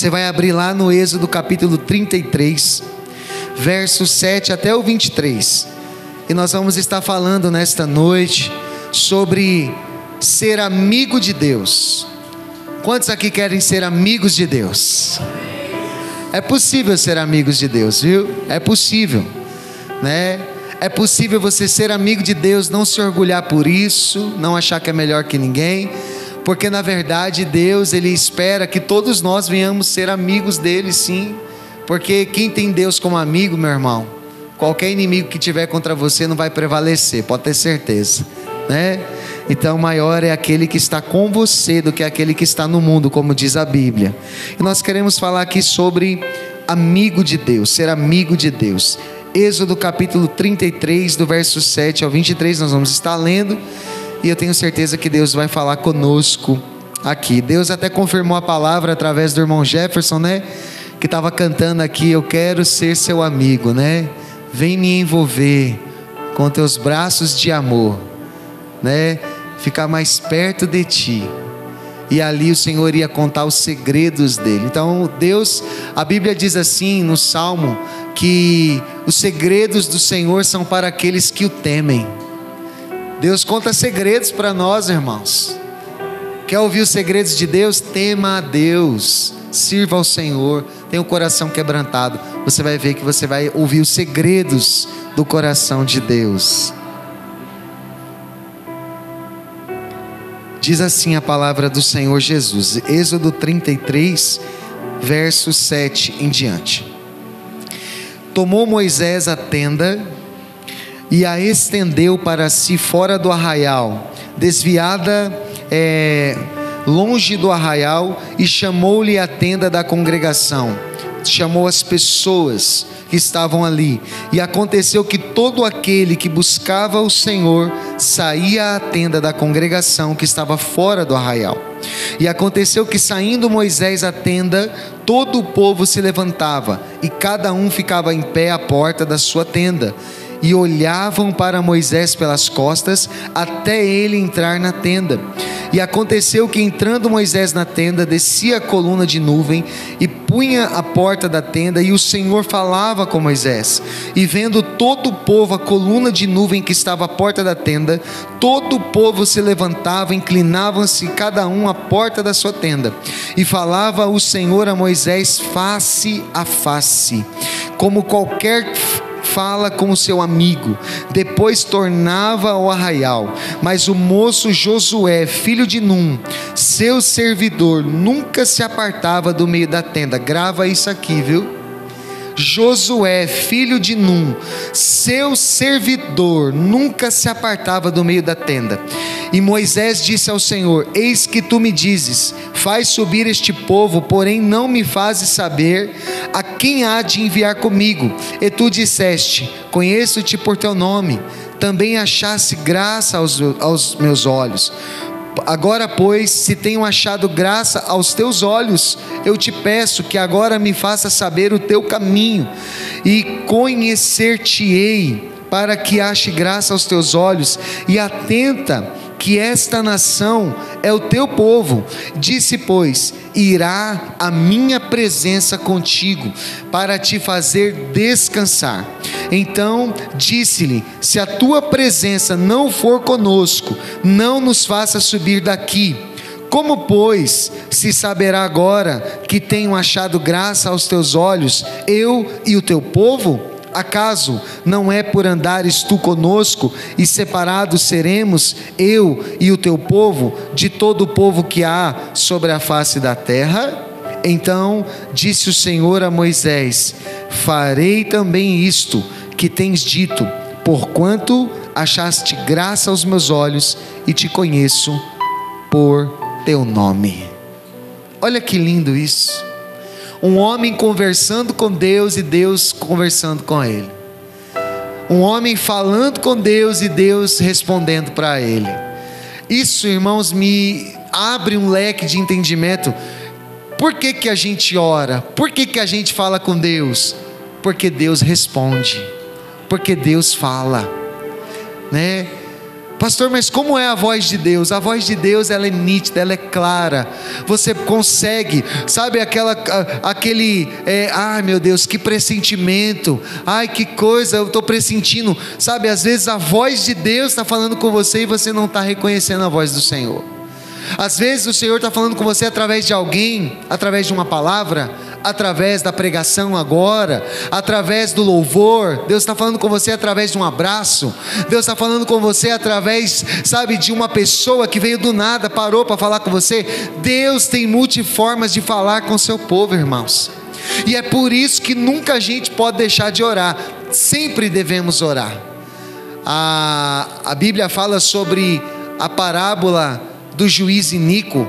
Você vai abrir lá no Êxodo capítulo 33, versos 7 até o 23. E nós vamos estar falando nesta noite sobre ser amigo de Deus. Quantos aqui querem ser amigos de Deus? É possível ser amigos de Deus, viu? É possível, né? É possível você ser amigo de Deus, não se orgulhar por isso, não achar que é melhor que ninguém, porque na verdade Deus, Ele espera que todos nós venhamos ser amigos dEle, sim. Porque quem tem Deus como amigo, meu irmão, qualquer inimigo que tiver contra você não vai prevalecer, pode ter certeza, né? Então maior é aquele que está com você do que aquele que está no mundo, como diz a Bíblia. E nós queremos falar aqui sobre amigo de Deus, ser amigo de Deus. Êxodo capítulo 33, do verso 7 ao 23, nós vamos estar lendo. E eu tenho certeza que Deus vai falar conosco aqui. Deus até confirmou a palavra através do irmão Jefferson, né? Que estava cantando aqui: eu quero ser seu amigo, né? Vem me envolver com teus braços de amor, né? Ficar mais perto de ti. E ali o Senhor ia contar os segredos dele. Então Deus, a Bíblia diz assim no Salmo, que os segredos do Senhor são para aqueles que o temem. Deus conta segredos para nós, irmãos. Quer ouvir os segredos de Deus? Tema a Deus, sirva ao Senhor, tenha o coração quebrantado. Você vai ver que você vai ouvir os segredos do coração de Deus. Diz assim a palavra do Senhor Jesus, Êxodo 33, verso 7 em diante. Tomou Moisés a tenda e a estendeu para si fora do arraial, desviada longe do arraial, e chamou-lhe a tenda da congregação. Chamou as pessoas que estavam ali, e aconteceu que todo aquele que buscava o Senhor saía à tenda da congregação que estava fora do arraial. E aconteceu que, saindo Moisés à tenda, todo o povo se levantava, e cada um ficava em pé à porta da sua tenda, e olhavam para Moisés pelas costas, até ele entrar na tenda. E aconteceu que, entrando Moisés na tenda, descia a coluna de nuvem e punha a porta da tenda, e o Senhor falava com Moisés. E vendo todo o povo a coluna de nuvem que estava à porta da tenda, todo o povo se levantava, inclinavam-se cada um à porta da sua tenda. E falava o Senhor a Moisés face a face, como qualquer fala com o seu amigo. Depois tornava ao arraial. Mas o moço Josué, filho de Num, seu servidor, nunca se apartava do meio da tenda. Grava isso aqui, viu? Josué, filho de Num, seu servidor, nunca se apartava do meio da tenda. E Moisés disse ao Senhor: eis que tu me dizes, faz subir este povo, porém não me fazes saber a quem há de enviar comigo. E tu disseste: conheço-te por teu nome, também achaste graça aos meus olhos. Agora, pois, se tenho achado graça aos teus olhos, eu te peço que agora me faça saber o teu caminho, e conhecer-te-ei, para que ache graça aos teus olhos, e atenta que esta nação é o teu povo. Disse, pois: irá a minha presença contigo, para te fazer descansar. Então disse-lhe: se a tua presença não for conosco, não nos faça subir daqui. Como, pois, se saberá agora que tenho achado graça aos teus olhos, eu e o teu povo? Acaso não é por andares tu conosco, e separados seremos eu e o teu povo de todo o povo que há sobre a face da terra? Então disse o Senhor a Moisés: farei também isto que tens dito, porquanto achaste graça aos meus olhos, e te conheço por teu nome. Olha que lindo isso. Um homem conversando com Deus e Deus conversando com ele. Um homem falando com Deus e Deus respondendo para ele. Isso, irmãos, me abre um leque de entendimento. Por que que a gente ora? Por que que a gente fala com Deus? Porque Deus responde. Porque Deus fala, né? Pastor, mas como é a voz de Deus? A voz de Deus, ela é nítida, ela é clara. Você consegue, sabe, ai meu Deus, que pressentimento. Ai, que coisa, eu estou pressentindo. Sabe, às vezes a voz de Deus está falando com você e você não está reconhecendo a voz do Senhor. Às vezes o Senhor está falando com você através de alguém, através de uma palavra, através da pregação agora, através do louvor. Deus está falando com você através de um abraço. Deus está falando com você através, sabe, de uma pessoa que veio do nada, parou para falar com você. Deus tem multiformas de falar com o seu povo, irmãos. E é por isso que nunca a gente pode deixar de orar. Sempre devemos orar. A Bíblia fala sobre a parábola do juiz iníquo,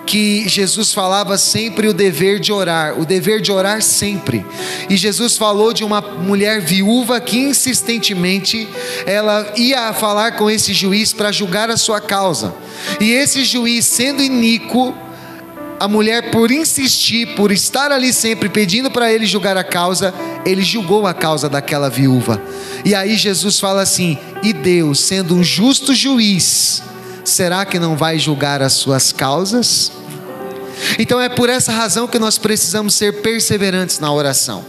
que Jesus falava sempre o dever de orar sempre. E Jesus falou de uma mulher viúva que insistentemente ela ia falar com esse juiz para julgar a sua causa. E esse juiz, sendo iníquo, a mulher, por insistir, por estar ali sempre pedindo para ele julgar a causa, ele julgou a causa daquela viúva. E aí Jesus fala assim: e Deus, sendo um justo juiz, será que não vai julgar as suas causas? Então é por essa razão que nós precisamos ser perseverantes na oração.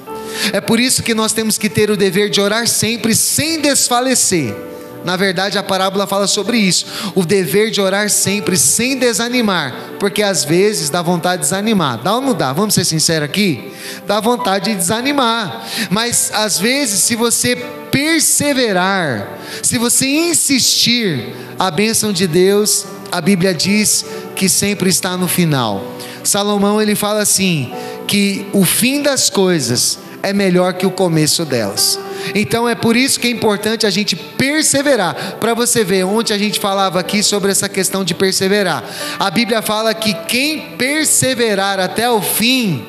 É por isso que nós temos que ter o dever de orar sempre sem desfalecer. Na verdade, a parábola fala sobre isso, o dever de orar sempre sem desanimar, porque às vezes dá vontade de desanimar. Dá ou não dá? Vamos ser sinceros aqui? Dá vontade de desanimar, mas às vezes, se você perseverar, se você insistir, a bênção de Deus, a Bíblia diz que sempre está no final. Salomão, ele fala assim, que o fim das coisas é melhor que o começo delas. Então é por isso que é importante a gente perseverar. Para você ver, ontem a gente falava aqui sobre essa questão de perseverar. A Bíblia fala que quem perseverar até o fim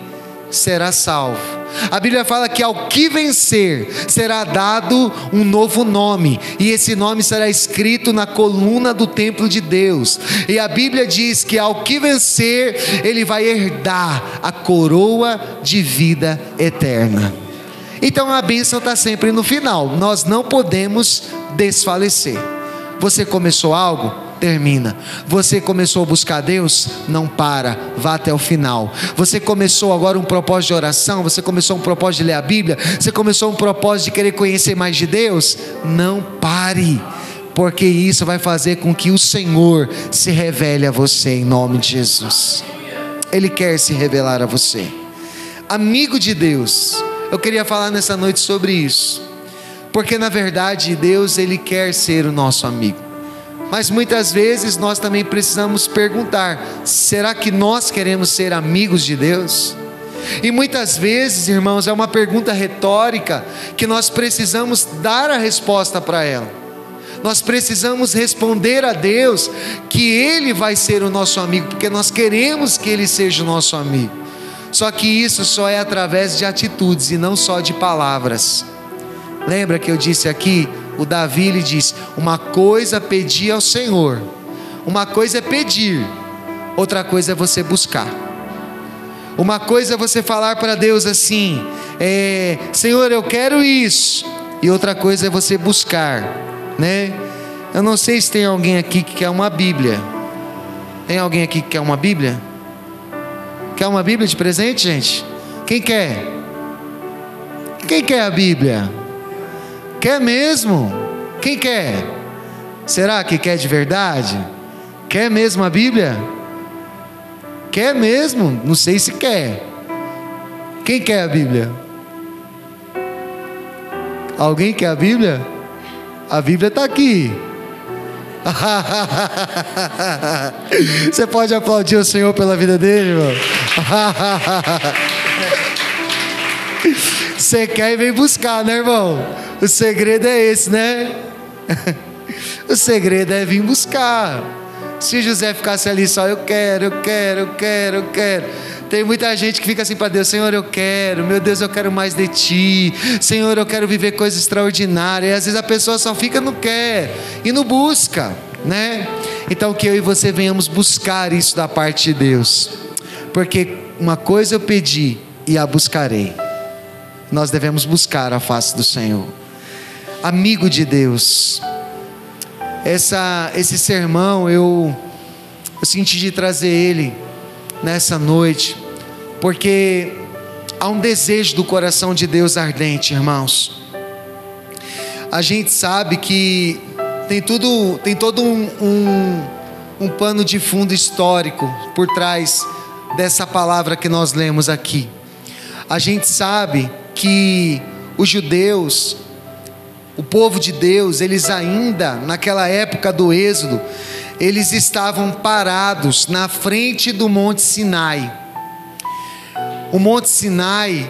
será salvo. A Bíblia fala que ao que vencer será dado um novo nome, e esse nome será escrito na coluna do templo de Deus. E a Bíblia diz que ao que vencer, ele vai herdar a coroa de vida eterna. Então a bênção está sempre no final. Nós não podemos desfalecer. Você começou algo? Termina. Você começou a buscar Deus? Não para, vá até o final. Você começou agora um propósito de oração? Você começou um propósito de ler a Bíblia? Você começou um propósito de querer conhecer mais de Deus? Não pare, porque isso vai fazer com que o Senhor se revele a você em nome de Jesus. Ele quer se revelar a você. Amigo de Deus, eu queria falar nessa noite sobre isso, porque na verdade Deus, Ele quer ser o nosso amigo, mas muitas vezes nós também precisamos perguntar: será que nós queremos ser amigos de Deus? E muitas vezes, irmãos, é uma pergunta retórica que nós precisamos dar a resposta para ela. Nós precisamos responder a Deus que Ele vai ser o nosso amigo, porque nós queremos que Ele seja o nosso amigo. Só que isso só é através de atitudes e não só de palavras. Lembra que eu disse aqui, o Davi, ele disse: uma coisa pedi ao Senhor. Uma coisa é pedir, outra coisa é você buscar. Uma coisa é você falar para Deus assim: Senhor, eu quero isso. E outra coisa é você buscar, né? Eu não sei se tem alguém aqui que quer uma Bíblia. Tem alguém aqui que quer uma Bíblia? Quer uma Bíblia de presente, gente? Quem quer? Quem quer a Bíblia? Quer mesmo? Quem quer? Será que quer de verdade? Quer mesmo a Bíblia? Quer mesmo? Não sei se quer. Quem quer a Bíblia? Alguém quer a Bíblia? A Bíblia está aqui. Você pode aplaudir o Senhor pela vida dele, irmão? Você quer e vem buscar, né, irmão? O segredo é esse, né? O segredo é vir buscar. Se José ficasse ali só: eu quero. Tem muita gente que fica assim para Deus: Senhor, eu quero, meu Deus, eu quero mais de Ti. Senhor, eu quero viver coisas extraordinárias. E às vezes a pessoa só fica no quer e não busca, né? Então que eu e você venhamos buscar isso da parte de Deus, porque uma coisa eu pedi e a buscarei. Nós devemos buscar a face do Senhor. Amigo de Deus, esse sermão eu senti de trazer ele nessa noite, porque há um desejo do coração de Deus ardente, irmãos. A gente sabe que tem todo um pano de fundo histórico por trás dessa palavra que nós lemos aqui. A gente sabe que os judeus, o povo de Deus, eles ainda naquela época do Êxodo, eles estavam parados na frente do Monte Sinai. O Monte Sinai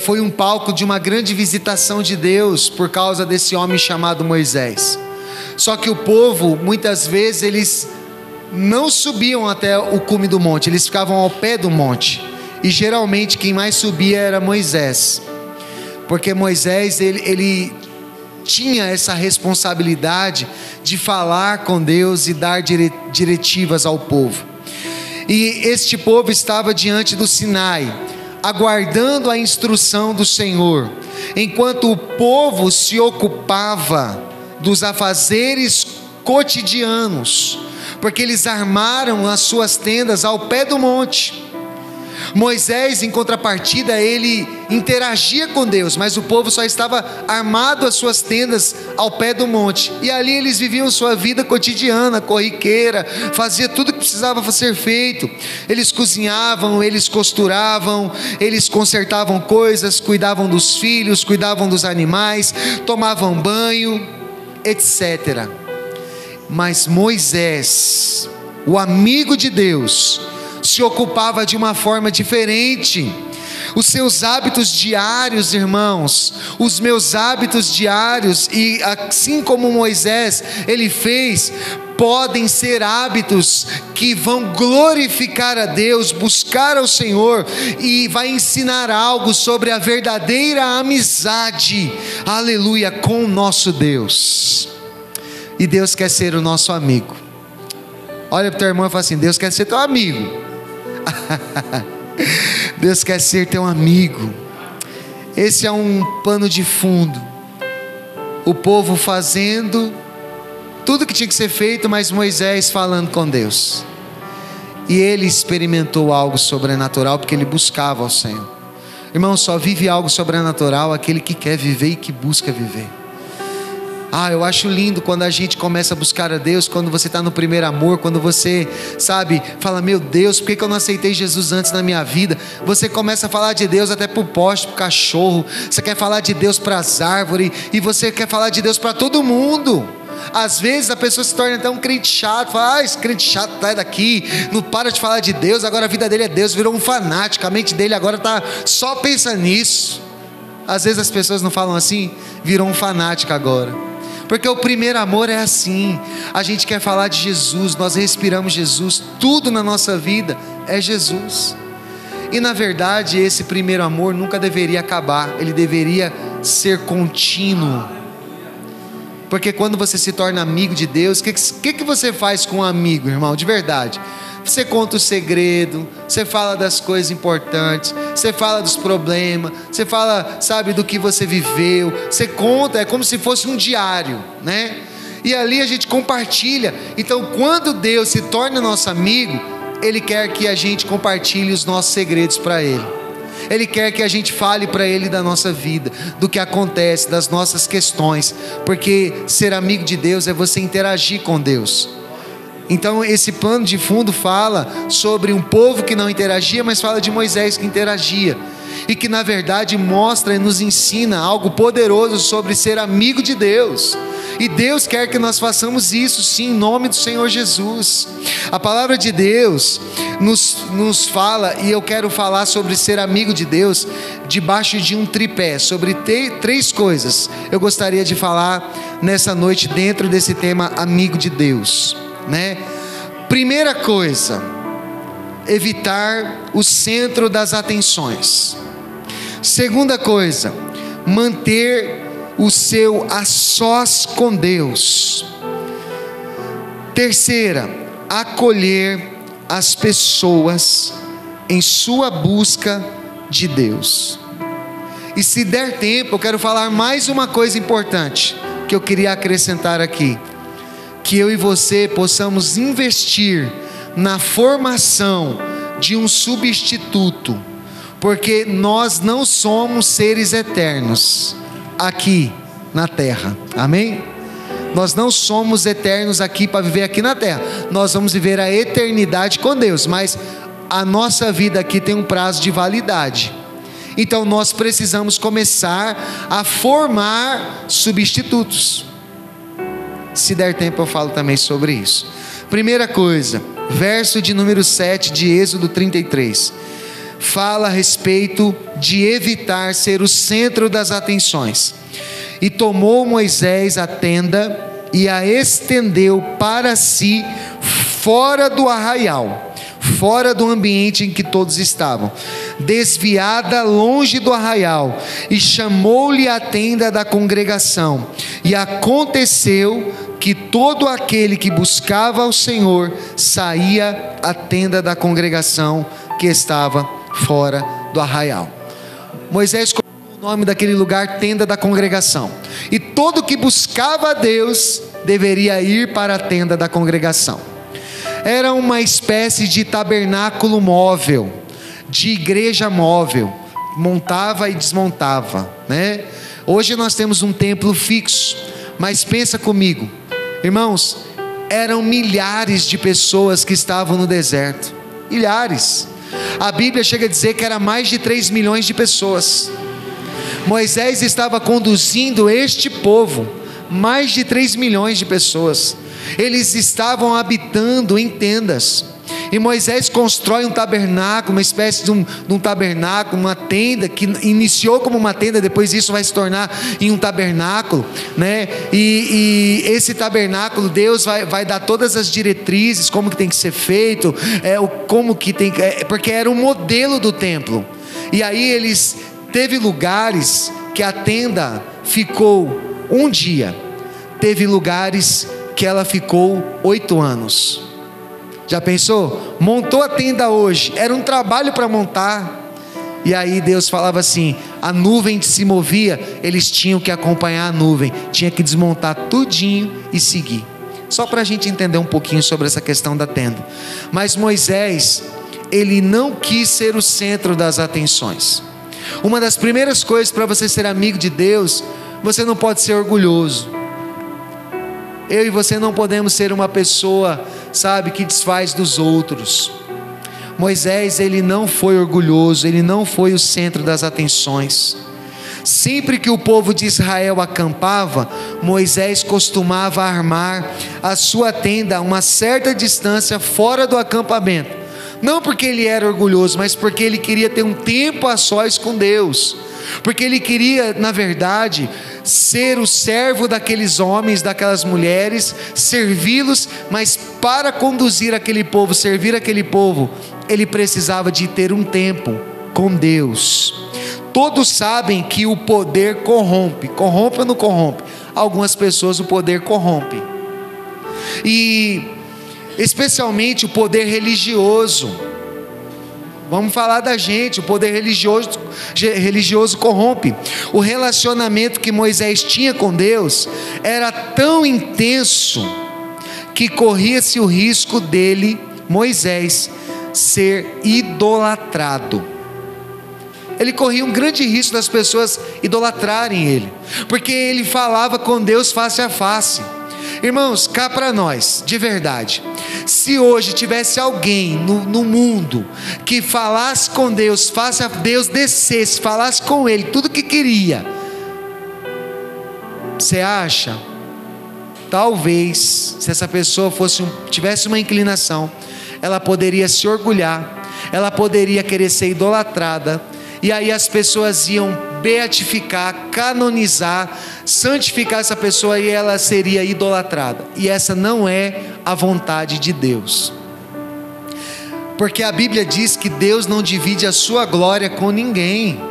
foi um palco de uma grande visitação de Deus por causa desse homem chamado Moisés. Só que o povo, muitas vezes, eles não subiam até o cume do monte, eles ficavam ao pé do monte. E geralmente quem mais subia era Moisés, porque Moisés ele tinha essa responsabilidade de falar com Deus e dar diretivas ao povo. E este povo estava diante do Sinai, aguardando a instrução do Senhor, enquanto o povo se ocupava dos afazeres cotidianos, porque eles armaram as suas tendas ao pé do monte. Moisés, em contrapartida, ele interagia com Deus, mas o povo só estava armado as suas tendas ao pé do monte, e ali eles viviam sua vida cotidiana, corriqueira, fazia tudo que precisava ser feito. Eles cozinhavam, eles costuravam, eles consertavam coisas, cuidavam dos filhos, cuidavam dos animais, tomavam banho, etc. Mas Moisés, o amigo de Deus, se ocupava de uma forma diferente. Os seus hábitos diários, irmãos, os meus hábitos diários, e assim como Moisés ele fez, podem ser hábitos que vão glorificar a Deus, buscar ao Senhor, e vai ensinar algo sobre a verdadeira amizade, aleluia, com o nosso Deus. E Deus quer ser o nosso amigo. Olha para o teu irmão e fala assim: Deus quer ser teu amigo. Deus quer ser teu amigo. Esse é um pano de fundo. O povo fazendo tudo que tinha que ser feito, mas Moisés falando com Deus. E ele experimentou algo sobrenatural, porque ele buscava ao Senhor. Irmão, só vive algo sobrenatural aquele que quer viver e que busca viver. Eu acho lindo quando a gente começa a buscar a Deus, quando você está no primeiro amor, quando você, sabe, fala: meu Deus, por que eu não aceitei Jesus antes na minha vida? Você começa a falar de Deus até para o poste, para o cachorro, você quer falar de Deus para as árvores, e você quer falar de Deus para todo mundo. Às vezes a pessoa se torna até um crente chato, fala: esse crente chato, sai daqui, não para de falar de Deus, agora a vida dele é Deus, virou um fanático, a mente dele agora está só pensando nisso. Às vezes as pessoas não falam assim, virou um fanático agora. Porque o primeiro amor é assim, a gente quer falar de Jesus, nós respiramos Jesus, tudo na nossa vida é Jesus. E na verdade esse primeiro amor nunca deveria acabar, ele deveria ser contínuo. Porque quando você se torna amigo de Deus, o que você faz com um amigo, irmão, de verdade? Você conta o segredo, você fala das coisas importantes, você fala dos problemas, você fala, sabe, do que você viveu, você conta, é como se fosse um diário, né? E ali a gente compartilha. Então quando Deus se torna nosso amigo, Ele quer que a gente compartilhe os nossos segredos para Ele. Ele quer que a gente fale para Ele da nossa vida, do que acontece, das nossas questões, porque ser amigo de Deus é você interagir com Deus. Então esse plano de fundo fala sobre um povo que não interagia, mas fala de Moisés que interagia, e que na verdade mostra e nos ensina algo poderoso sobre ser amigo de Deus. E Deus quer que nós façamos isso sim, em nome do Senhor Jesus. A palavra de Deus nos fala, e eu quero falar sobre ser amigo de Deus debaixo de um tripé, sobre três coisas eu gostaria de falar nessa noite dentro desse tema amigo de Deus, né? Primeira coisa, evitar o centro das atenções. Segunda coisa, manter o seu a sós com Deus. Terceira, acolher as pessoas em sua busca de Deus. E se der tempo, eu quero falar mais uma coisa importante que eu queria acrescentar aqui. que eu e você possamos investir na formação de um substituto, porque nós não somos seres eternos aqui na terra, amém? Nós não somos eternos aqui para viver aqui na terra, nós vamos viver a eternidade com Deus, mas a nossa vida aqui tem um prazo de validade. Então nós precisamos começar a formar substitutos. Se der tempo eu falo também sobre isso. Primeira coisa, verso de número 7 de Êxodo 33, fala a respeito de evitar ser o centro das atenções. E tomou Moisés a tenda e a estendeu para si fora do arraial, fora do ambiente em que todos estavam, desviada longe do arraial, e chamou-lhe a tenda da congregação. E aconteceu que todo aquele que buscava ao Senhor saía à tenda da congregação que estava fora do arraial. Moisés colocou o nome daquele lugar tenda da congregação, e todo que buscava a Deus deveria ir para a tenda da congregação. Era uma espécie de tabernáculo móvel, de igreja móvel, montava e desmontava, né? Hoje nós temos um templo fixo, mas pensa comigo, irmãos, eram milhares de pessoas que estavam no deserto, milhares. A Bíblia chega a dizer que era mais de 3 milhões de pessoas. Moisés estava conduzindo este povo, mais de 3 milhões de pessoas. Eles estavam habitando em tendas, e Moisés constrói um tabernáculo, uma espécie de um tabernáculo, uma tenda que iniciou como uma tenda, depois isso vai se tornar em um tabernáculo, né? E esse tabernáculo, Deus vai dar todas as diretrizes, como que tem que ser feito, porque era um modelo do templo. E aí teve lugares que a tenda ficou um dia, teve lugares que ela ficou 8 anos. Já pensou? Montou a tenda hoje, era um trabalho para montar, e aí Deus falava assim, a nuvem se movia, eles tinham que acompanhar a nuvem, tinha que desmontar tudinho e seguir. Só para a gente entender um pouquinho sobre essa questão da tenda. Mas Moisés, ele não quis ser o centro das atenções. Uma das primeiras coisas para você ser amigo de Deus, você não pode ser orgulhoso. Eu e você não podemos ser uma pessoa, sabe, que desfaz dos outros. Moisés, ele não foi orgulhoso, ele não foi o centro das atenções. Sempre que o povo de Israel acampava, Moisés costumava armar a sua tenda a uma certa distância fora do acampamento. Não porque ele era orgulhoso, mas porque ele queria ter um tempo a sós com Deus. Porque ele queria, na verdade, ser o servo daqueles homens, daquelas mulheres, servi-los, mas para conduzir aquele povo, servir aquele povo, ele precisava de ter um tempo com Deus. Todos sabem que o poder corrompe. Corrompe ou não corrompe? Algumas pessoas o poder corrompe. E especialmente o poder religioso. Vamos falar da gente, o poder religioso corrompe. O relacionamento que Moisés tinha com Deus era tão intenso que corria-se o risco dele, Moisés, ser idolatrado. Ele corria um grande risco das pessoas idolatrarem ele, porque ele falava com Deus face a face. Irmãos, cá para nós, de verdade, se hoje tivesse alguém no mundo que falasse com Deus, face a Deus, descesse, falasse com ele tudo que queria, você acha? Talvez, se essa pessoa tivesse uma inclinação, ela poderia se orgulhar, ela poderia querer ser idolatrada, e aí as pessoas iam beatificar, canonizar, santificar essa pessoa, e ela seria idolatrada. E essa não é a vontade de Deus, porque a Bíblia diz que Deus não divide a sua glória com ninguém.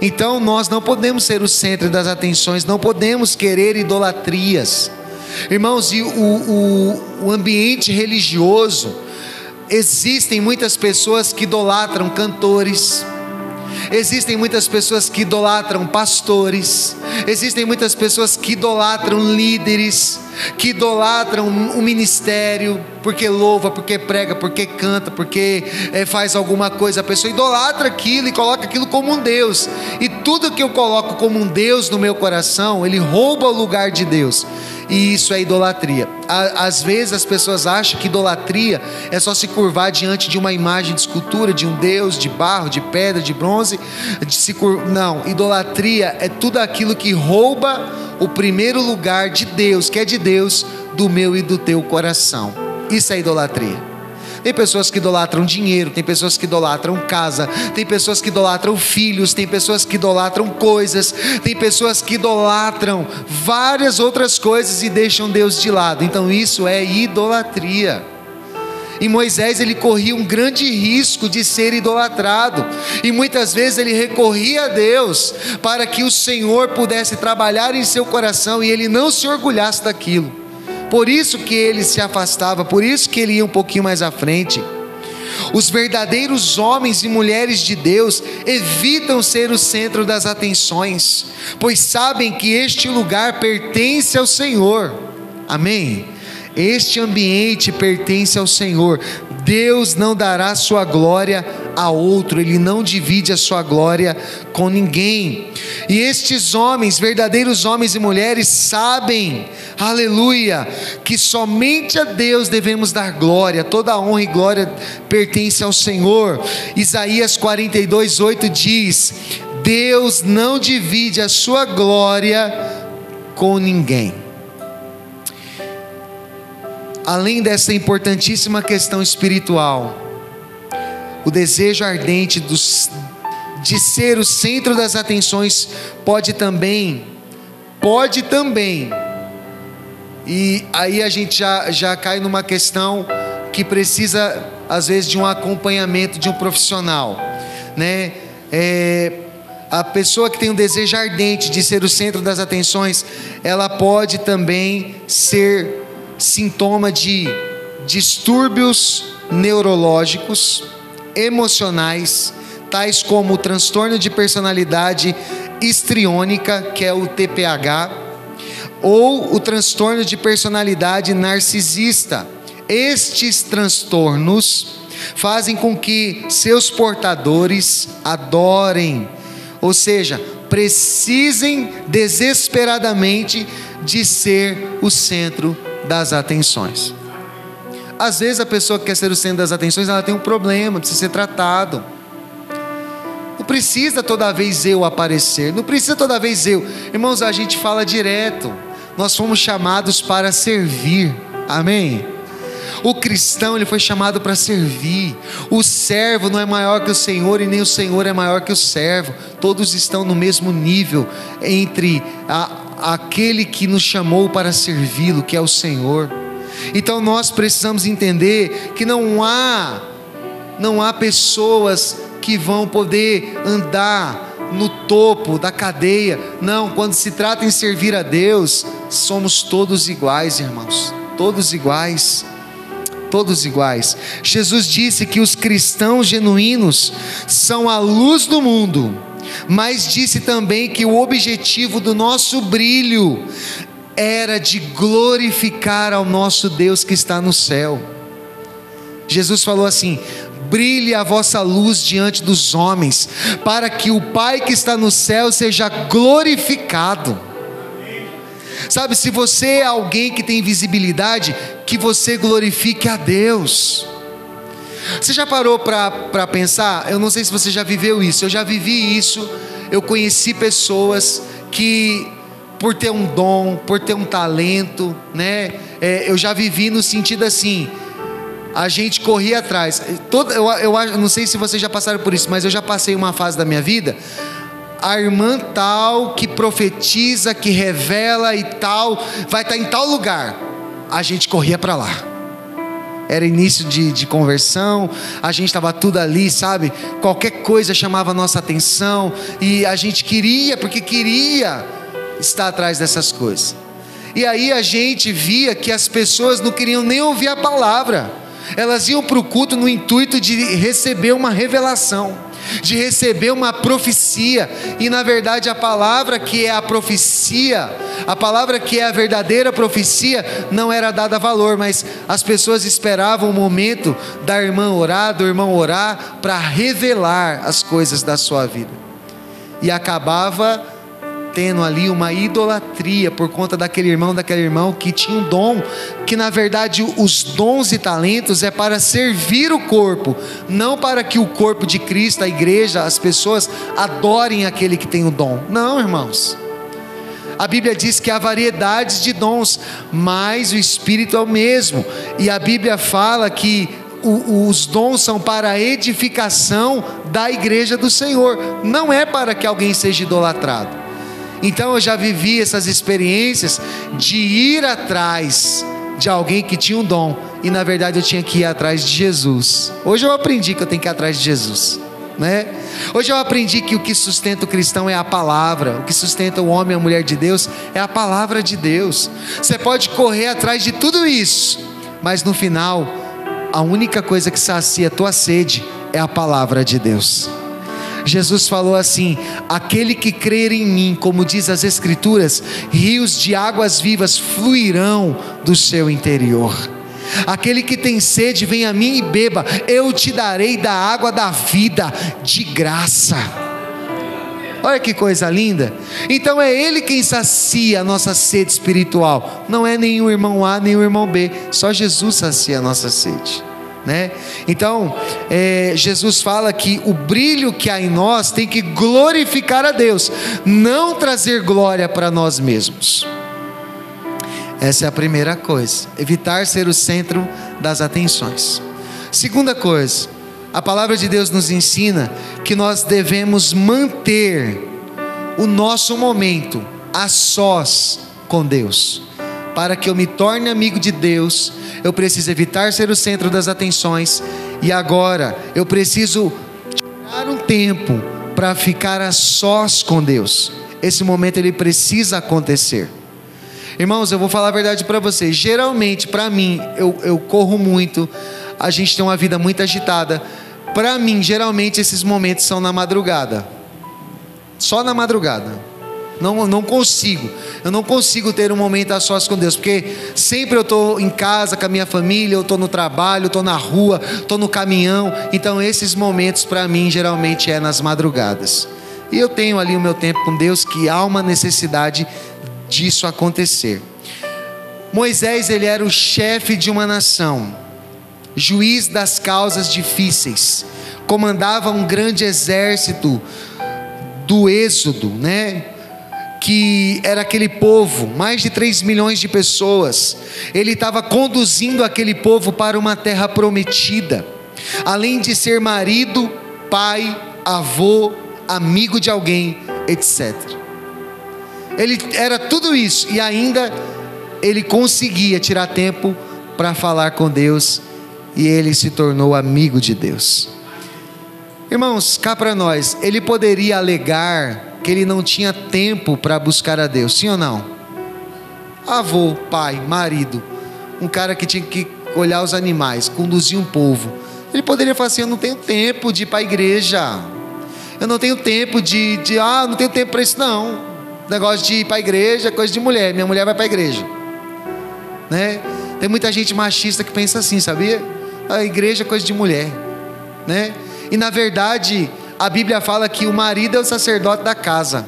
Então nós não podemos ser o centro das atenções, não podemos querer idolatrias. Irmãos, e o ambiente religioso, existem muitas pessoas que idolatram cantores, Existem muitas pessoas que idolatram pastores, existem muitas pessoas que idolatram líderes, que idolatram o ministério, porque louva, porque prega, porque canta, porque faz alguma coisa. A pessoa idolatra aquilo e coloca aquilo como um Deus, e tudo que eu coloco como um Deus no meu coração, ele rouba o lugar de Deus, e isso é idolatria. Às vezes as pessoas acham que idolatria é só se curvar diante de uma imagem de escultura, de um Deus, de barro, de pedra, de bronze, não, idolatria é tudo aquilo que rouba o primeiro lugar de Deus, que é de Deus, do meu e do teu coração. Isso é idolatria. Tem pessoas que idolatram dinheiro, tem pessoas que idolatram casa, tem pessoas que idolatram filhos, tem pessoas que idolatram coisas, tem pessoas que idolatram várias outras coisas e deixam Deus de lado. Então isso é idolatria. E Moisés, ele corria um grande risco de ser idolatrado, e muitas vezes ele recorria a Deus para que o Senhor pudesse trabalhar em seu coração e ele não se orgulhasse daquilo. Por isso que ele se afastava, por isso que ele ia um pouquinho mais à frente. Os verdadeiros homens e mulheres de Deus evitam ser o centro das atenções, pois sabem que este lugar pertence ao Senhor. Amém? Este ambiente pertence ao Senhor. Deus não dará sua glória a outro, Ele não divide a sua glória com ninguém. E estes homens, verdadeiros homens e mulheres, sabem, aleluia, que somente a Deus devemos dar glória. Toda a honra e glória pertence ao Senhor. Isaías 42:8 diz: Deus não divide a sua glória com ninguém. Além dessa importantíssima questão espiritual, o desejo ardente de ser o centro das atenções pode também, e aí a gente já cai numa questão que precisa às vezes de um acompanhamento de um profissional, né? A pessoa que tem um desejo ardente de ser o centro das atenções, ela pode também ser sintoma de distúrbios neurológicos, emocionais, tais como o transtorno de personalidade histriônica, que é o TPAH, ou o transtorno de personalidade narcisista. Estes transtornos fazem com que seus portadores adorem, ou seja, precisem desesperadamente de ser o centro das atenções. Às vezes a pessoa que quer ser o centro das atenções, ela tem um problema, precisa ser tratado. Não precisa toda vez eu aparecer, não precisa toda vez eu. Irmãos, a gente fala direto, nós fomos chamados para servir, amém? O cristão, ele foi chamado para servir. O servo não é maior que o Senhor, e nem o Senhor é maior que o servo. Todos estão no mesmo nível entre aquele que nos chamou para servi-lo, que é o Senhor. Então nós precisamos entender que não há pessoas que vão poder andar no topo da cadeia. Não, quando se trata em servir a Deus, somos todos iguais, irmãos, todos iguais. Todos iguais. Jesus disse que os cristãos genuínos são a luz do mundo, mas disse também que o objetivo do nosso brilho era de glorificar ao nosso Deus que está no céu. Jesus falou assim: brilhe a vossa luz diante dos homens, para que o Pai que está no céu seja glorificado. Sabe, se você é alguém que tem visibilidade, que você glorifique a Deus. Você já parou para pensar? Eu não sei se você já viveu isso, eu já vivi isso. Eu conheci pessoas que, por ter um dom, por ter um talento, né? Eu já vivi no sentido assim, a gente corria atrás. Eu não sei se vocês já passaram por isso, mas eu já passei uma fase da minha vida. A irmã tal, que profetiza, que revela e tal, vai estar em tal lugar. A gente corria para lá. Era início de conversão, a gente estava tudo ali, sabe? Qualquer coisa chamava a nossa atenção, e a gente queria, porque queria estar atrás dessas coisas. E aí a gente via que as pessoas não queriam nem ouvir a palavra. Elas iam para o culto no intuito de receber uma revelação. de receber uma profecia. E na verdade a palavra que é a profecia, a palavra que é a verdadeira profecia, não era dada valor, mas as pessoas esperavam o momento da irmã orar, do irmão orar, para revelar as coisas da sua vida. E acabava tendo ali uma idolatria por conta daquele irmão que tinha um dom, que na verdade os dons e talentos é para servir o corpo, não para que o corpo de Cristo, a igreja, as pessoas adorem aquele que tem o dom. Não, irmãos. A Bíblia diz que há variedades de dons, mas o Espírito é o mesmo. E a Bíblia fala que os dons são para a edificação da igreja do Senhor, não é para que alguém seja idolatrado. Então eu já vivi essas experiências de ir atrás de alguém que tinha um dom, e na verdade eu tinha que ir atrás de Jesus. Hoje eu aprendi que eu tenho que ir atrás de Jesus, né? Hoje eu aprendi que o que sustenta o cristão é a palavra, o que sustenta o homem e a mulher de Deus é a palavra de Deus. Você pode correr atrás de tudo isso, mas no final a única coisa que sacia a tua sede é a palavra de Deus. Jesus falou assim: aquele que crer em mim, como diz as Escrituras, rios de águas vivas fluirão do seu interior. Aquele que tem sede, vem a mim e beba, eu te darei da água da vida de graça. Olha que coisa linda. Então é Ele quem sacia a nossa sede espiritual, não é nem o irmão A nem o irmão B, só Jesus sacia a nossa sede, né? Então Jesus fala que o brilho que há em nós tem que glorificar a Deus, não trazer glória para nós mesmos. Essa é a primeira coisa, evitar ser o centro das atenções. Segunda coisa, a palavra de Deus nos ensina que nós devemos manter o nosso momento a sós com Deus. Para que eu me torne amigo de Deus, eu preciso evitar ser o centro das atenções, e agora eu preciso tirar um tempo para ficar a sós com Deus. Esse momento ele precisa acontecer. Irmãos, eu vou falar a verdade para vocês. Geralmente, para mim, eu corro muito, a gente tem uma vida muito agitada. Para mim, geralmente esses momentos são na madrugada. Só na madrugada. Eu não consigo ter um momento a sós com Deus, porque sempre eu estou em casa com a minha família, eu estou no trabalho, estou na rua, estou no caminhão. Então esses momentos para mim geralmente é nas madrugadas, e eu tenho ali o meu tempo com Deus, que há uma necessidade disso acontecer. Moisés, ele era o chefe de uma nação, juiz das causas difíceis, comandava um grande exército do Êxodo, né? Que era aquele povo, mais de 3 milhões de pessoas. Ele estava conduzindo aquele povo para uma terra prometida. Além de ser marido, pai, avô, amigo de alguém, etc. Ele era tudo isso, e ainda ele conseguia tirar tempo para falar com Deus, e ele se tornou amigo de Deus. Irmãos, cá para nós, ele poderia alegar que ele não tinha tempo para buscar a Deus, sim ou não? Avô, pai, marido, um cara que tinha que olhar os animais, conduzir um povo, ele poderia falar assim: eu não tenho tempo de ir para a igreja, eu não tenho tempo não tenho tempo para isso não, negócio de ir para a igreja é coisa de mulher, minha mulher vai para a igreja, né? Tem muita gente machista que pensa assim, sabia? A igreja é coisa de mulher, né? E na verdade a Bíblia fala que o marido é o sacerdote da casa.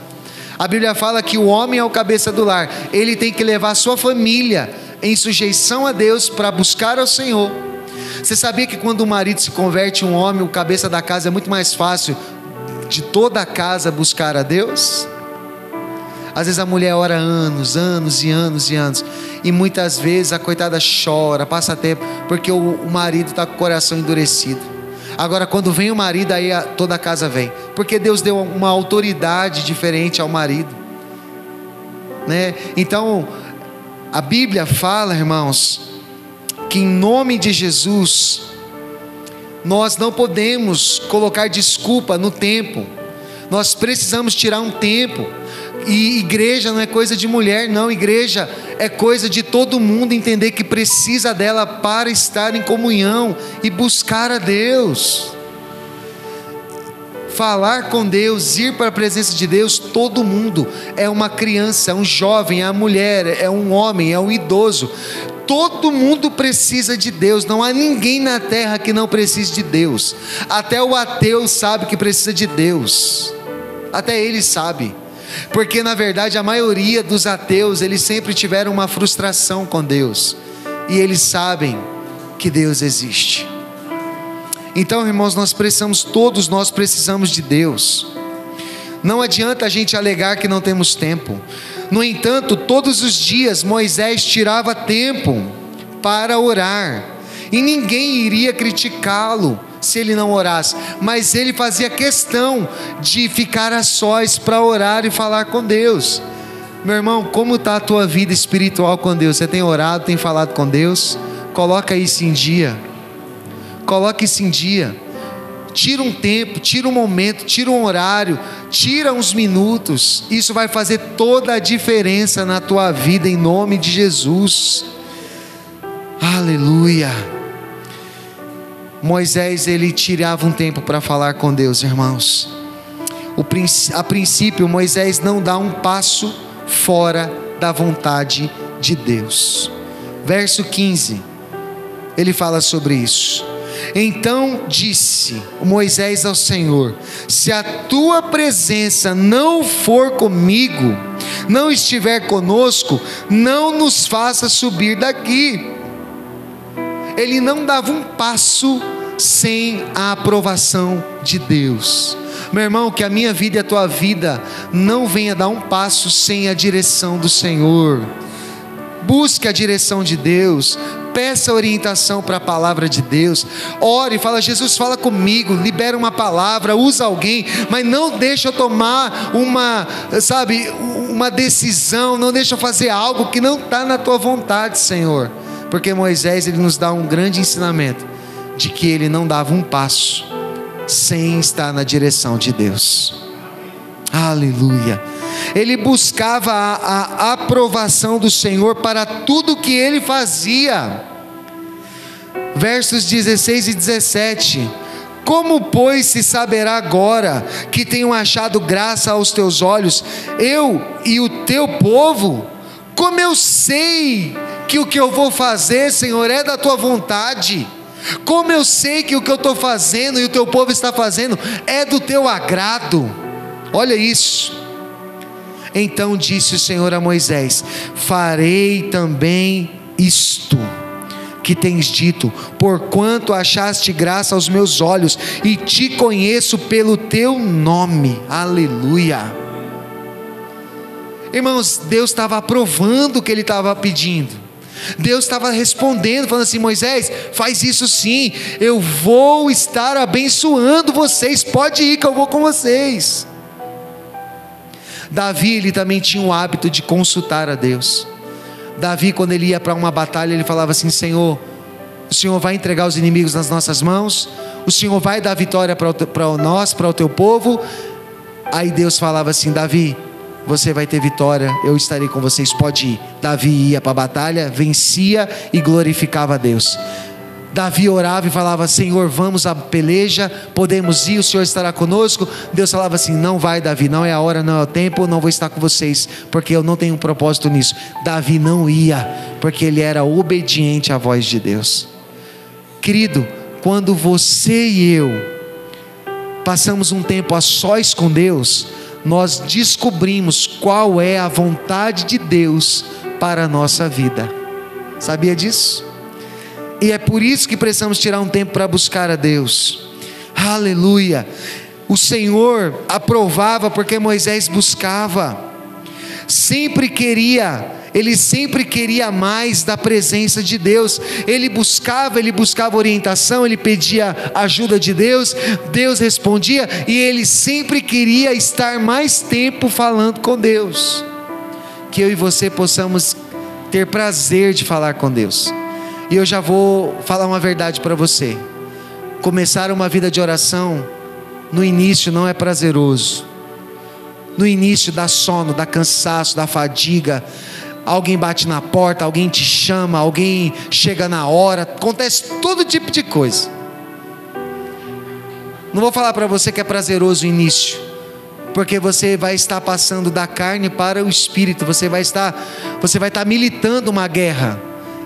A Bíblia fala que o homem é o cabeça do lar. Ele tem que levar a sua família em sujeição a Deus para buscar ao Senhor. Você sabia que quando o marido se converte um homem, o cabeça da casa, é muito mais fácil de toda a casa buscar a Deus? Às vezes a mulher ora anos e muitas vezes a coitada chora, passa tempo, porque o marido está com o coração endurecido. Agora quando vem o marido, aí toda a casa vem, porque Deus deu uma autoridade diferente ao marido, né? Então a Bíblia fala, irmãos, que em nome de Jesus nós não podemos colocar desculpa no tempo. Nós precisamos tirar um tempo. E igreja não é coisa de mulher, não. Igreja é coisa de todo mundo entender que precisa dela para estar em comunhão e buscar a Deus. falar com Deus, ir para a presença de Deus, todo mundo, é uma criança, é um jovem, é uma mulher, é um homem, é um idoso, todo mundo precisa de Deus, não há ninguém na terra que não precise de Deus, até o ateu sabe que precisa de Deus, até ele sabe, porque na verdade a maioria dos ateus, eles sempre tiveram uma frustração com Deus, e eles sabem que Deus existe. Então, irmãos, todos nós precisamos de Deus. Não adianta a gente alegar que não temos tempo. No entanto, todos os dias Moisés tirava tempo para orar, e ninguém iria criticá-lo se ele não orasse, mas ele fazia questão de ficar a sós para orar e falar com Deus. Meu irmão, como está a tua vida espiritual com Deus? Você tem orado, tem falado com Deus? Coloca isso em dia. Coloque isso em dia. Tira um tempo, tira um momento, tira um horário, tira uns minutos. Isso vai fazer toda a diferença na tua vida, em nome de Jesus. Aleluia. Moisés, ele tirava um tempo para falar com Deus, irmãos. A princípio, Moisés não dá um passo fora da vontade de Deus. Verso 15, ele fala sobre isso. Então disse Moisés ao Senhor: se a tua presença não for comigo, não estiver conosco, não nos faça subir daqui. Ele não dava um passo sem a aprovação de Deus. Meu irmão, que a minha vida e a tua vida não venha dar um passo sem a direção do Senhor. Busque a direção de Deus, peça orientação para a palavra de Deus, ore, fala: Jesus, fala comigo, libera uma palavra, usa alguém, mas não deixa eu tomar uma decisão, não deixa eu fazer algo que não está na tua vontade, Senhor. Porque Moisés, ele nos dá um grande ensinamento, de que ele não dava um passo sem estar na direção de Deus. Aleluia. Ele buscava a aprovação do Senhor para tudo que ele fazia. Versos 16 e 17: como, pois, se saberá agora que tenho achado graça aos teus olhos, eu e o teu povo? Como eu sei que o que eu vou fazer, Senhor, é da tua vontade? Como eu sei que o que eu estou fazendo e o teu povo está fazendo é do teu agrado? Olha isso. Então disse o Senhor a Moisés: farei também isto que tens dito, porquanto achaste graça aos meus olhos, e te conheço pelo teu nome. Aleluia. Irmãos, Deus estava aprovando o que ele estava pedindo. Deus estava respondendo, falando assim: Moisés, faz isso sim, eu vou estar abençoando vocês, pode ir que eu vou com vocês. Davi, ele também tinha o hábito de consultar a Deus. Davi, quando ele ia para uma batalha, ele falava assim: Senhor, o Senhor vai entregar os inimigos nas nossas mãos? O Senhor vai dar vitória para nós, para o teu povo? Aí Deus falava assim: Davi, você vai ter vitória, eu estarei com vocês, pode ir. Davi ia para a batalha, vencia e glorificava a Deus. Davi orava e falava: Senhor, vamos à peleja, podemos ir, o Senhor estará conosco. Deus falava assim: não vai, Davi, não é a hora, não é o tempo, não vou estar com vocês, porque eu não tenho um propósito nisso. Davi não ia, porque ele era obediente à voz de Deus. Querido, quando você e eu passamos um tempo a sós com Deus, nós descobrimos qual é a vontade de Deus para a nossa vida. Sabia disso? E é por isso que precisamos tirar um tempo para buscar a Deus. Aleluia. O Senhor aprovava porque Moisés buscava. Ele sempre queria mais da presença de Deus. Ele buscava orientação, ele pedia ajuda de Deus, Deus respondia, e ele sempre queria estar mais tempo falando com Deus. Que eu e você possamos ter prazer de falar com Deus. E eu já vou falar uma verdade para você: começar uma vida de oração no início não é prazeroso. No início dá sono, dá cansaço, dá fadiga. Alguém bate na porta, alguém te chama, alguém chega na hora, acontece todo tipo de coisa. Não vou falar para você que é prazeroso o início, porque você vai estar passando da carne para o espírito, você vai estar militando uma guerra,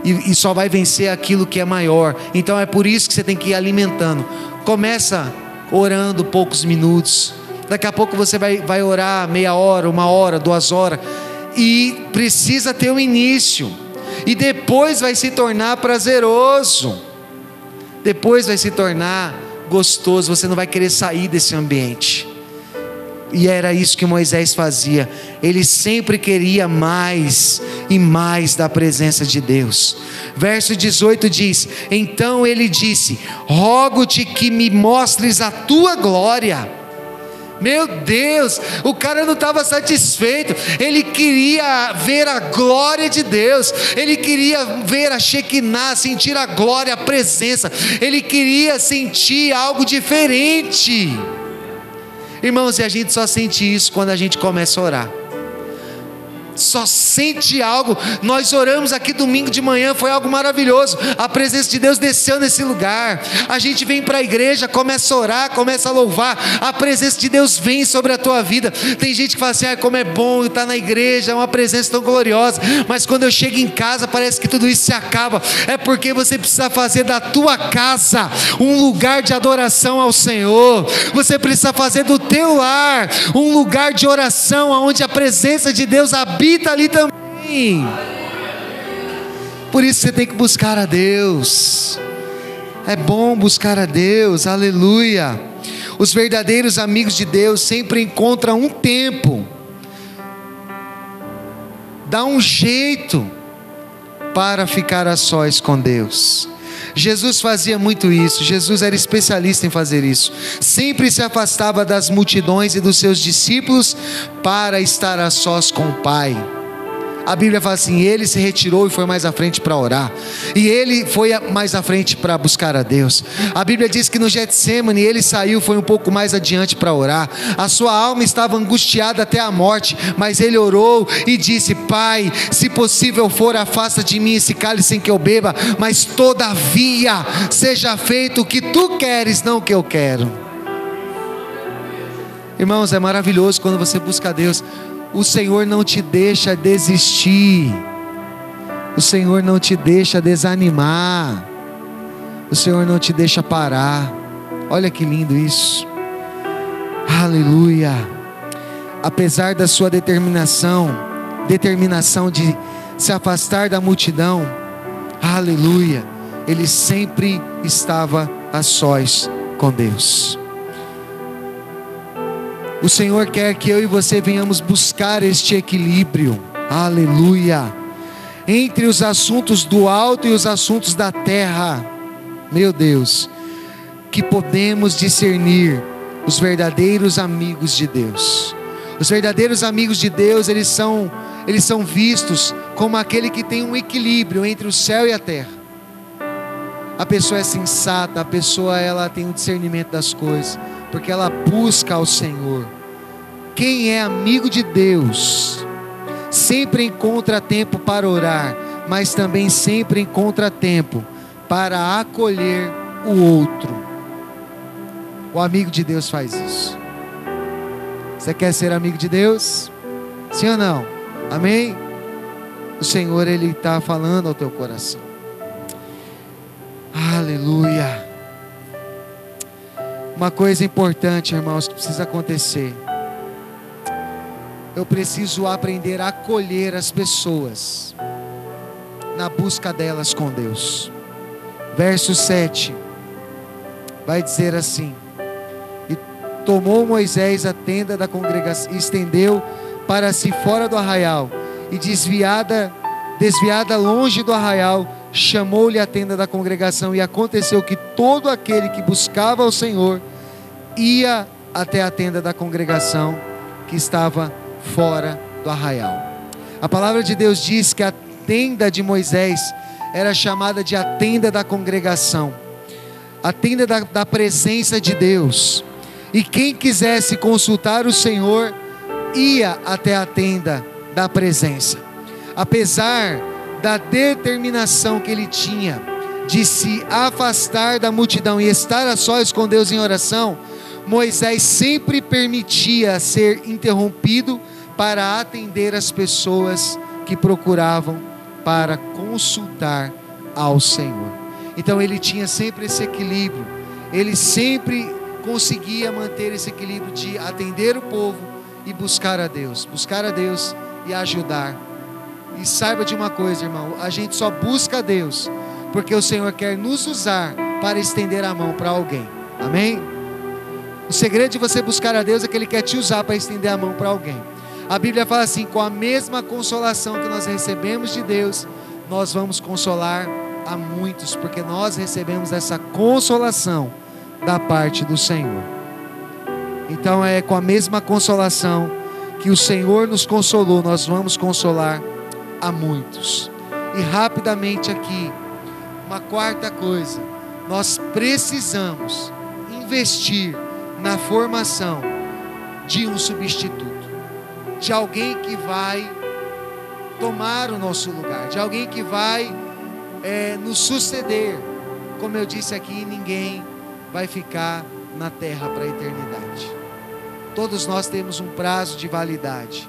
e só vai vencer aquilo que é maior. Então é por isso que você tem que ir alimentando. Começa orando poucos minutos, daqui a pouco você vai orar meia hora, 1 hora, 2 horas, e precisa ter um início, e depois vai se tornar prazeroso, depois vai se tornar gostoso, você não vai querer sair desse ambiente. E era isso que Moisés fazia, ele sempre queria mais e mais da presença de Deus. Verso 18 diz: então ele disse: rogo-te que me mostres a tua glória. Meu Deus, o cara não estava satisfeito, ele queria ver a glória de Deus, ele queria ver a Shekinah, sentir a glória, a presença, ele queria sentir algo diferente. Irmãos, e a gente só sente isso quando a gente começa a orar. Só sente algo. Nós oramos aqui domingo de manhã, foi algo maravilhoso, a presença de Deus desceu nesse lugar. A gente vem para a igreja, começa a orar, começa a louvar, a presença de Deus vem sobre a tua vida. Tem gente que fala assim: como é bom estar na igreja, é uma presença tão gloriosa, mas quando eu chego em casa parece que tudo isso se acaba. É porque você precisa fazer da tua casa um lugar de adoração ao Senhor. Você precisa fazer do teu lar um lugar de oração, onde a presença de Deus habita ali também. Por isso você tem que buscar a Deus. É bom buscar a Deus, aleluia. Os verdadeiros amigos de Deus sempre encontram um tempo, dá um jeito para ficar a sós com Deus. Jesus fazia muito isso, Jesus era especialista em fazer isso, sempre se afastava das multidões e dos seus discípulos para estar a sós com o Pai. A Bíblia fala assim: ele se retirou e foi mais à frente para orar, e ele foi mais à frente para buscar a Deus. A Bíblia diz que no Getsêmani ele saiu, foi um pouco mais adiante para orar. A sua alma estava angustiada até a morte, mas ele orou e disse: Pai, se possível for, afasta de mim esse cálice sem que eu beba, mas todavia seja feito o que tu queres, não o que eu quero. Irmãos, é maravilhoso quando você busca a Deus. O Senhor não te deixa desistir, o Senhor não te deixa desanimar, o Senhor não te deixa parar. Olha que lindo isso, aleluia. Apesar da sua determinação de se afastar da multidão, aleluia, ele sempre estava a sós com Deus. O Senhor quer que eu e você venhamos buscar este equilíbrio, aleluia, entre os assuntos do alto e os assuntos da terra. Meu Deus, que podemos discernir os verdadeiros amigos de Deus. Os verdadeiros amigos de Deus, eles são vistos como aquele que tem um equilíbrio entre o céu e a terra. A pessoa é sensata, a pessoa ela tem um discernimento das coisas, porque ela busca ao Senhor. Quem é amigo de Deus sempre encontra tempo para orar, mas também sempre encontra tempo para acolher o outro. O amigo de Deus faz isso. Você quer ser amigo de Deus? Sim ou não? Amém? O Senhor, Ele está falando ao teu coração. Aleluia. Uma coisa importante, irmãos, que precisa acontecer. Eu preciso aprender a acolher as pessoas na busca delas com Deus. Verso 7 vai dizer assim: e tomou Moisés a tenda da congregação e estendeu para si fora do arraial, e desviada longe do arraial, chamou-lhe a tenda da congregação. E aconteceu que todo aquele que buscava ao Senhor ia até a tenda da congregação que estava fora do arraial. A palavra de Deus diz que a tenda de Moisés era chamada de a tenda da congregação, a tenda da presença de Deus. E quem quisesse consultar o Senhor ia até a tenda da presença. Apesar da determinação que ele tinha de se afastar da multidão e estar a sós com Deus em oração, Moisés sempre permitia ser interrompido para atender as pessoas que procuravam para consultar ao Senhor. Então ele tinha sempre esse equilíbrio, ele sempre conseguia manter esse equilíbrio de atender o povo e buscar a Deus e ajudar. E saiba de uma coisa, irmão, a gente só busca a Deus porque o Senhor quer nos usar para estender a mão para alguém. Amém? O segredo de você buscar a Deus é que Ele quer te usar para estender a mão para alguém. A Bíblia fala assim: com a mesma consolação que nós recebemos de Deus, nós vamos consolar a muitos, porque nós recebemos essa consolação da parte do Senhor. Então é com a mesma consolação que o Senhor nos consolou, nós vamos consolar a muitos. E rapidamente aqui, uma quarta coisa: nós precisamos investir na formação de um substituto, de alguém que vai tomar o nosso lugar, de alguém que vai nos suceder. Como eu disse aqui, ninguém vai ficar na terra para a eternidade. Todos nós temos um prazo de validade.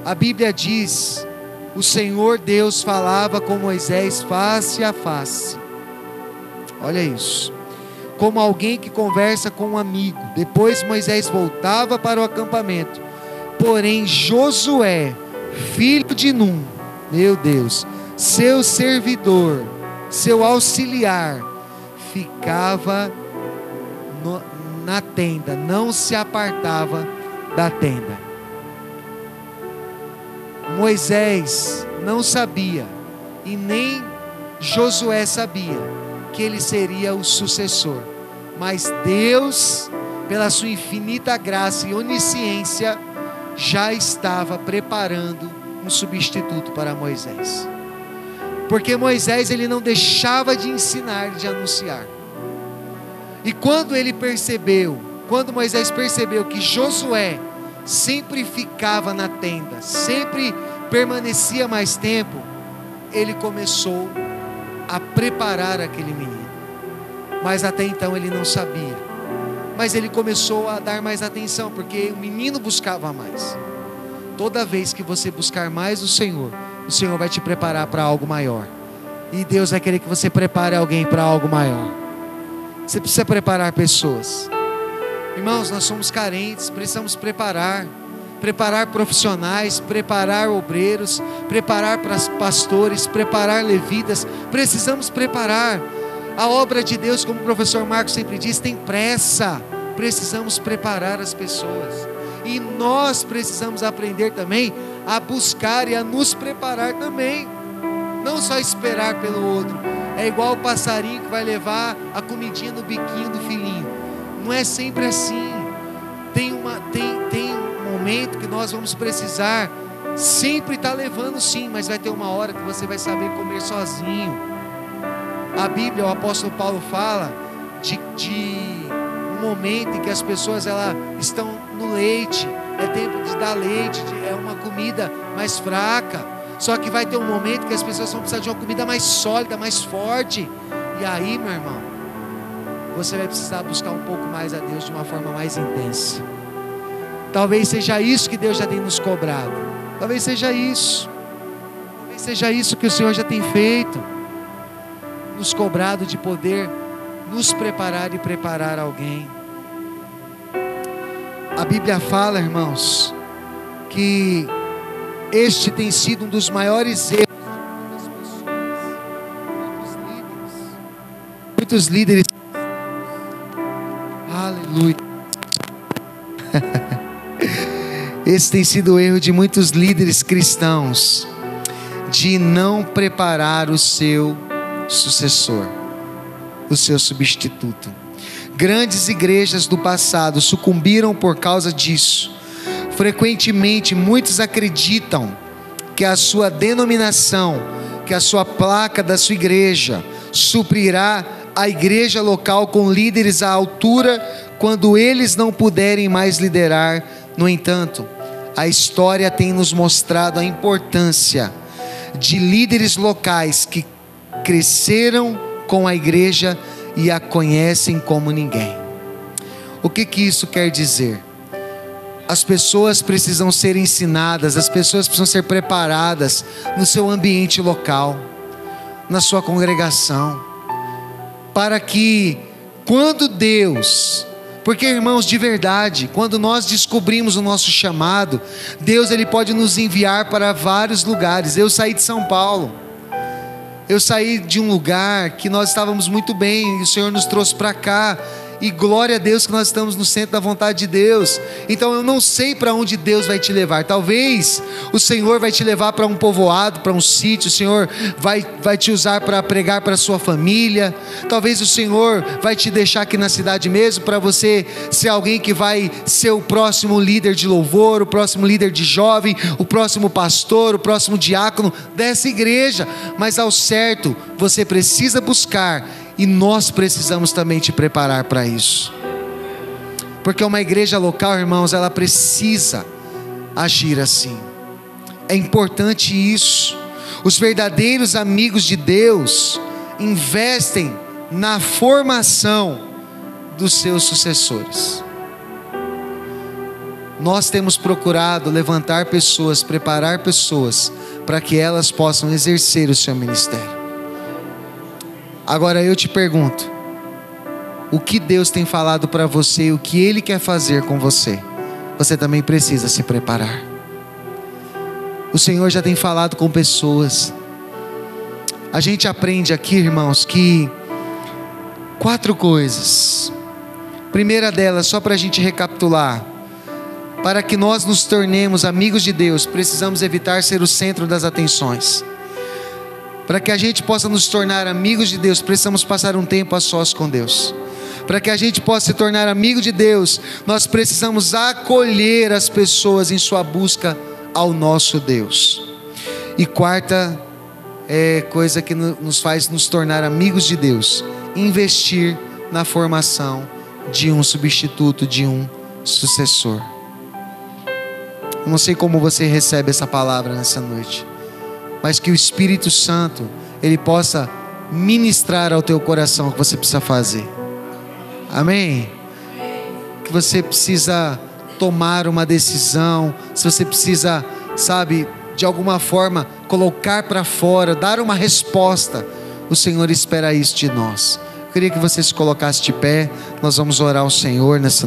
A Bíblia diz: o Senhor Deus falava com Moisés face a face. Olha isso, como alguém que conversa com um amigo. Depois Moisés voltava para o acampamento, porém Josué, filho de Num, meu Deus, seu servidor, seu auxiliar, ficava na tenda, não se apartava da tenda. Moisés não sabia, e nem Josué sabia, que ele seria o sucessor, mas Deus, pela sua infinita graça e onisciência, já estava preparando um substituto para Moisés. Porque Moisés, ele não deixava de ensinar, de anunciar. E quando Moisés percebeu que Josué sempre ficava na tenda, sempre permanecia mais tempo, ele começou a preparar aquele menino. Mas até então ele não sabia. Mas ele começou a dar mais atenção, porque o menino buscava mais. Toda vez que você buscar mais o Senhor vai te preparar para algo maior. E Deus vai querer que você prepare alguém para algo maior. Você precisa preparar pessoas. Irmãos, nós somos carentes, precisamos preparar profissionais, preparar obreiros, preparar pastores, preparar levitas. Precisamos preparar. A obra de Deus, como o professor Marcos sempre diz, tem pressa. Precisamos preparar as pessoas. E nós precisamos aprender também a buscar e a nos preparar também. Não só esperar pelo outro. É igual o passarinho que vai levar a comidinha no biquinho do filhinho. Não é sempre assim. Tem um momento que nós vamos precisar sempre estar levando, sim, mas vai ter uma hora que você vai saber comer sozinho. A Bíblia, o apóstolo Paulo fala de um momento em que as pessoas estão no leite. É tempo de dar leite, é uma comida mais fraca. Só que vai ter um momento que as pessoas vão precisar de uma comida mais sólida, mais forte. E aí, meu irmão, você vai precisar buscar um pouco mais a Deus de uma forma mais intensa. Talvez seja isso que Deus já tem nos cobrado. Talvez seja isso. Talvez seja isso que o Senhor já tem feito. Nos cobrado de poder nos preparar e preparar alguém. A Bíblia fala, irmãos, que este tem sido um dos maiores erros das pessoas, muitos líderes. Aleluia. Esse tem sido o erro de muitos líderes cristãos, de não preparar o seu sucessor, o seu substituto. Grandes igrejas do passado sucumbiram por causa disso. Frequentemente muitos acreditam que a sua denominação, que a sua placa da sua igreja suprirá a igreja local com líderes à altura quando eles não puderem mais liderar. No entanto, a história tem nos mostrado a importância de líderes locais que cresceram com a igreja e a conhecem como ninguém. O que isso quer dizer? As pessoas precisam ser ensinadas, as pessoas precisam ser preparadas no seu ambiente local, na sua congregação, para que quando Deus, porque irmãos, de verdade, quando nós descobrimos o nosso chamado, Deus ele pode nos enviar para vários lugares. Eu saí de São Paulo, eu saí de um lugar que nós estávamos muito bem, e o Senhor nos trouxe para cá, e glória a Deus que nós estamos no centro da vontade de Deus. Então eu não sei para onde Deus vai te levar. Talvez o Senhor vai te levar para um povoado, para um sítio. O Senhor vai te usar para pregar para a sua família. Talvez o Senhor vai te deixar aqui na cidade mesmo, para você ser alguém que vai ser o próximo líder de louvor, o próximo líder de jovem, o próximo pastor, o próximo diácono dessa igreja. Mas ao certo, você precisa buscar, e nós precisamos também te preparar para isso, porque uma igreja local, irmãos, ela precisa agir assim. É importante isso. Os verdadeiros amigos de Deus investem na formação dos seus sucessores. Nós temos procurado levantar pessoas, preparar pessoas, para que elas possam exercer o seu ministério. Agora eu te pergunto, o que Deus tem falado para você, o que Ele quer fazer com você, você também precisa se preparar. O Senhor já tem falado com pessoas. A gente aprende aqui, irmãos, que 4 coisas. Primeira delas, só para a gente recapitular: para que nós nos tornemos amigos de Deus, precisamos evitar ser o centro das atenções. Para que a gente possa nos tornar amigos de Deus, precisamos passar um tempo a sós com Deus. Para que a gente possa se tornar amigo de Deus, nós precisamos acolher as pessoas em sua busca ao nosso Deus. E quarta coisa que nos faz nos tornar amigos de Deus: investir na formação de um substituto, de um sucessor. Eu não sei como você recebe essa palavra nessa noite, mas que o Espírito Santo, Ele possa ministrar ao teu coração o que você precisa fazer. Amém? Que você precisa tomar uma decisão, se você precisa, sabe, de alguma forma, colocar para fora, dar uma resposta, o Senhor espera isso de nós. Eu queria que você se colocasse de pé, nós vamos orar ao Senhor nessa